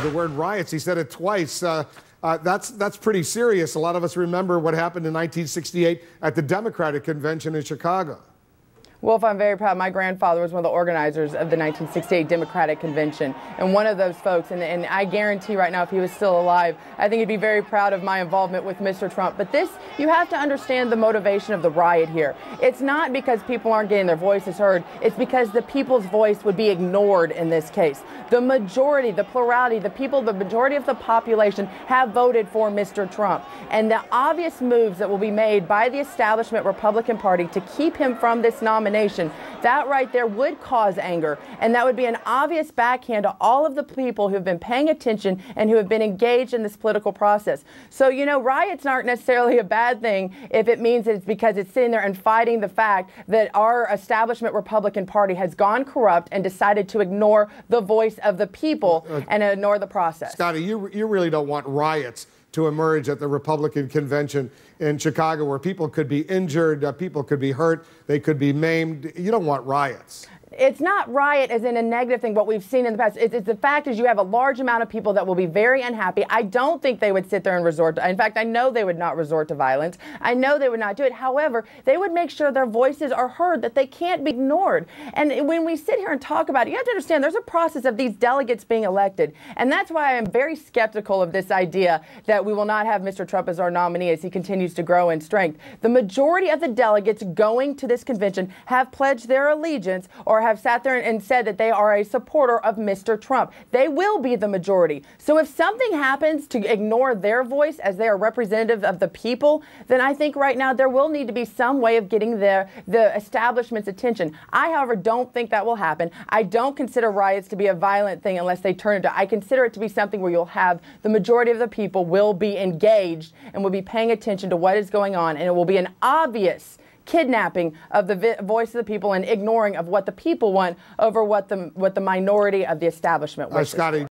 the word riots. He said it twice. That's pretty serious. A lot of us remember what happened in 1968 at the Democratic Convention in Chicago. Wolf, I'm very proud. My grandfather was one of the organizers of the 1968 Democratic Convention, and one of those folks, and I guarantee right now if he was still alive, I think he'd be very proud of my involvement with Mr. Trump. But this, you have to understand the motivation of the riot here. It's not because people aren't getting their voices heard. It's because the people's voice would be ignored in this case. The majority, the plurality, the people, the majority of the population have voted for Mr. Trump. And the obvious moves that will be made by the establishment Republican Party to keep him from this nomination, that right there would cause anger, and that would be an obvious backhand to all of the people who have been paying attention and who have been engaged in this political process. So, you know, riots aren't necessarily a bad thing if it means that it's because it's sitting there and fighting the fact that our establishment Republican Party has gone corrupt and decided to ignore the voice of the people and ignore the process. Scottie, you really don't want riots to emerge at the Republican convention in Chicago where people could be injured, people could be hurt, they could be maimed. You don't want riots. It's not riot as in a negative thing, what we've seen in the past. It's the fact is you have a large amount of people that will be very unhappy. I don't think they would sit there and resort to, in fact, I know they would not resort to violence. I know they would not do it. However, they would make sure their voices are heard, that they can't be ignored. And when we sit here and talk about it, you have to understand there's a process of these delegates being elected. And that's why I am very skeptical of this idea that we will not have Mr. Trump as our nominee as he continues to grow in strength. The majority of the delegates going to this convention have pledged their allegiance or have sat there and said that they are a supporter of Mr. Trump. They will be the majority. So if something happens to ignore their voice as they are representative of the people, then I think right now there will need to be some way of getting the establishment's attention. I, however, don't think that will happen. I don't consider riots to be a violent thing unless they turn into, I consider it to be something where you'll have the majority of the people will be engaged and will be paying attention to what is going on, and it will be an obvious kidnapping of the voice of the people and ignoring of what the people want over what the minority of the establishment wishes. Scottie.